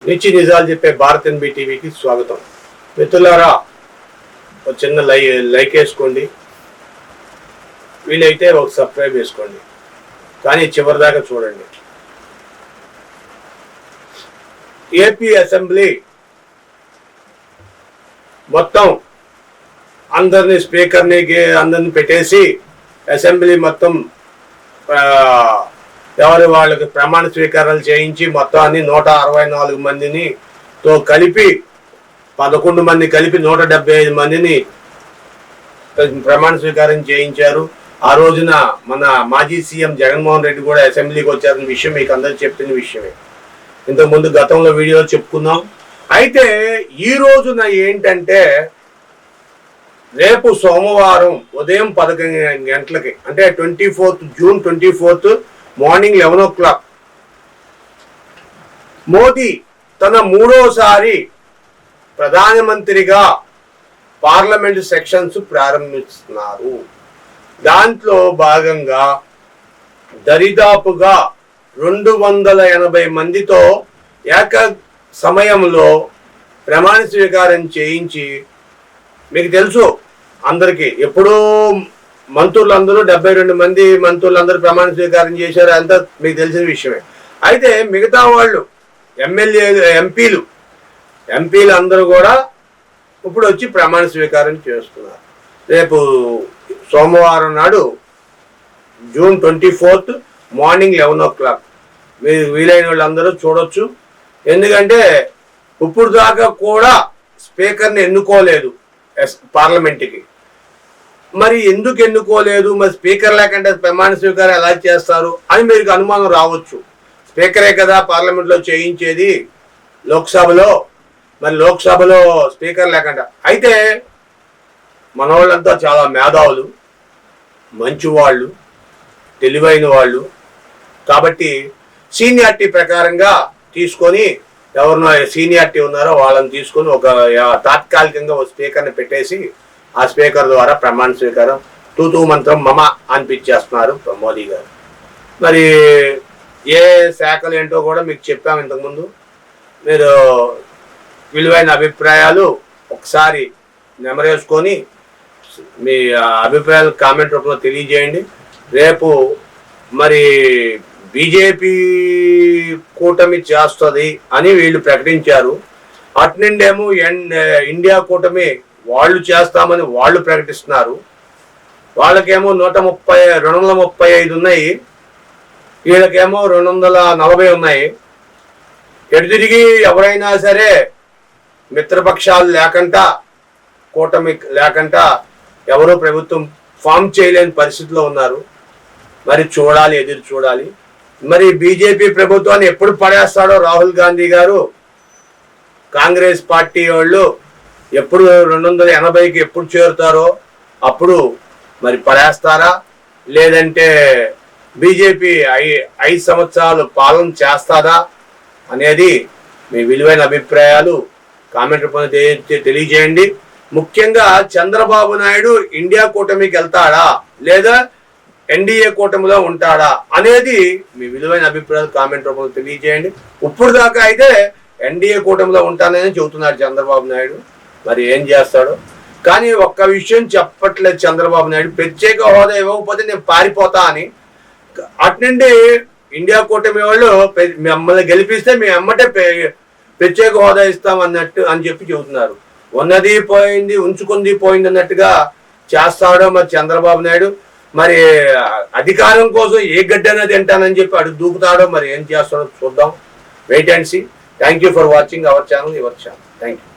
నిచ్చి నిజాలు చెప్పే భారత్ ఎన్బి టీవీకి స్వాగతం. మిత్రులారా, ఒక చిన్న లైక్ వేసుకోండి, వీలైతే ఒక సబ్స్క్రైబ్ చేసుకోండి, కానీ చివరిదాకా చూడండి. ఏపీ అసెంబ్లీ మొత్తం అందరినీ స్పీకర్ని అందరిని పెట్టేసి అసెంబ్లీ మొత్తం ఎవరి వాళ్ళకి ప్రమాణ స్వీకారాలు చేయించి మొత్తం అన్ని 164 మందిని తో కలిపి 11 మంది కలిపి 175 మందిని ప్రమాణ స్వీకారం చేయించారు. ఆ రోజున మన మాజీ సీఎం జగన్మోహన్ రెడ్డి కూడా అసెంబ్లీకి వచ్చారన్న విషయం మీకు అందరూ చెప్పిన విషయమే. ఇంతకుముందు గతంలో వీడియోలో చెప్పుకున్నాం. అయితే ఈ రోజున ఏంటంటే రేపు సోమవారం ఉదయం 11 గంటలకి, అంటే 24th June 24th morning 11 o'clock Modi తన 3వసారి ప్రధానమంత్రిగా పార్లమెంట్ సెషన్స్ ప్రారంభిస్తున్నారు. దాంట్లో భాగంగా దరిదాపుగా 280 మందితో ఏక సమయంలో ప్రమాణ స్వీకారం చేయించి, మీకు తెలుసు అందరికీ ఎప్పుడూ మంత్రులందరూ 72 మంది మంత్రులందరూ ప్రమాణ స్వీకారం చేశారు, అంతా మీకు తెలిసిన విషయమే. అయితే మిగతా వాళ్ళు ఎంపీలు అందరూ కూడా ఇప్పుడు వచ్చి ప్రమాణ స్వీకారం చేస్తున్నారు. రేపు సోమవారం నాడు జూన్ 24th మార్నింగ్ 11 o'clock మీరు వీలైన వాళ్ళందరూ చూడొచ్చు. ఎందుకంటే ఇప్పుడు దాకా కూడా స్పీకర్ని ఎన్నుకోలేదు పార్లమెంట్కి. మరి ఎందుకు ఎన్నుకోలేదు, మరి స్పీకర్ లేకుండా ప్రమాణ స్వీకారం ఎలా చేస్తారు అని మీకు అనుమానం రావచ్చు. స్పీకరే కదా పార్లమెంట్లో చేయించేది లోక్సభలో, మరి లోక్సభలో స్పీకర్ లేకుండా. అయితే మన వాళ్ళంతా చాలా మేధావులు, మంచివాళ్ళు, తెలివైన వాళ్ళు కాబట్టి సీనియారిటీ ప్రకారంగా తీసుకొని ఎవరినో సీనియారిటీ ఉన్నారో వాళ్ళని తీసుకొని ఒక తాత్కాలికంగా ఒక స్పీకర్ని పెట్టేసి ఆ స్పీకర్ ద్వారా ప్రమాణ స్వీకారం తూతూ మంత్రం మమ అనిపించేస్తున్నారు మోదీ గారు. మరి ఏ శాఖలు ఏంటో కూడా మీకు చెప్పాము ఇంతకుముందు. మీరు విలువైన అభిప్రాయాలు ఒకసారి నెమరేసుకొని మీ అభిప్రాయాలు కామెంట్ రూపంలో తెలియజేయండి. రేపు మరి బీజేపీ కూటమి చేస్తుంది అని వీళ్ళు ప్రకటించారు. అట్నుండేమో ఇండియా కూటమి వాళ్ళు చేస్తామని వాళ్ళు ప్రకటిస్తున్నారు. వాళ్ళకేమో 235 ఉన్నాయి, వీళ్ళకేమో 240 ఉన్నాయి. ఎటు తిరిగి ఎవరైనా సరే మిత్రపక్షాలు లేకుండా, కూటమి లేకుండా ఎవరో ప్రభుత్వం ఫామ్ చేయలేని పరిస్థితిలో ఉన్నారు. మరి చూడాలి, ఎదురు చూడాలి. మరి బీజేపీ ప్రభుత్వాన్ని ఎప్పుడు పడేస్తాడో రాహుల్ గాంధీ గారు, కాంగ్రెస్ పార్టీ వాళ్ళు ఎప్పుడు 280కి ఎప్పుడు చేరుతారో అప్పుడు మరి పడేస్తారా, లేదంటే బీజేపీ 5 సంవత్సరాలు పాలన చేస్తారా అనేది మీ విలువైన అభిప్రాయాలు కామెంట్ రూపంలో తెలియజేయండి. ముఖ్యంగా చంద్రబాబు నాయుడు ఇండియా కూటమికి వెళ్తాడా లేదా ఎన్డీఏ కూటమిలో ఉంటాడా అనేది మీ విలువైన అభిప్రాయాలు కామెంట్ రూపంలో తెలియజేయండి. ఇప్పుడు దాకా అయితే ఎన్డీఏ కూటమిలో ఉంటానని చెబుతున్నాడు చంద్రబాబు నాయుడు. మరి ఏం చేస్తాడో కానీ ఒక్క విషయం చెప్పట్లేదు చంద్రబాబు నాయుడు, ప్రత్యేక హోదా ఇవ్వకపోతే నేను పారిపోతా అని. అట్నుండి ఇండియా కూటమి వాళ్ళు మిమ్మల్ని గెలిపిస్తే మేము అమ్మటే ప్రత్యేక హోదా ఇస్తామన్నట్టు అని చెప్పి చెబుతున్నారు. ఉన్నది పోయింది, ఉంచుకుంది పోయింది అన్నట్టుగా చేస్తాడో మరి చంద్రబాబు నాయుడు. మరి అధికారం కోసం ఏ గడ్డైనా తింటానని చెప్పి అడుగు దూకుతాడో, మరి ఏం చేస్తాడో చూద్దాం. Wait and see. Thank you for watching our channel, your channel. Thank you.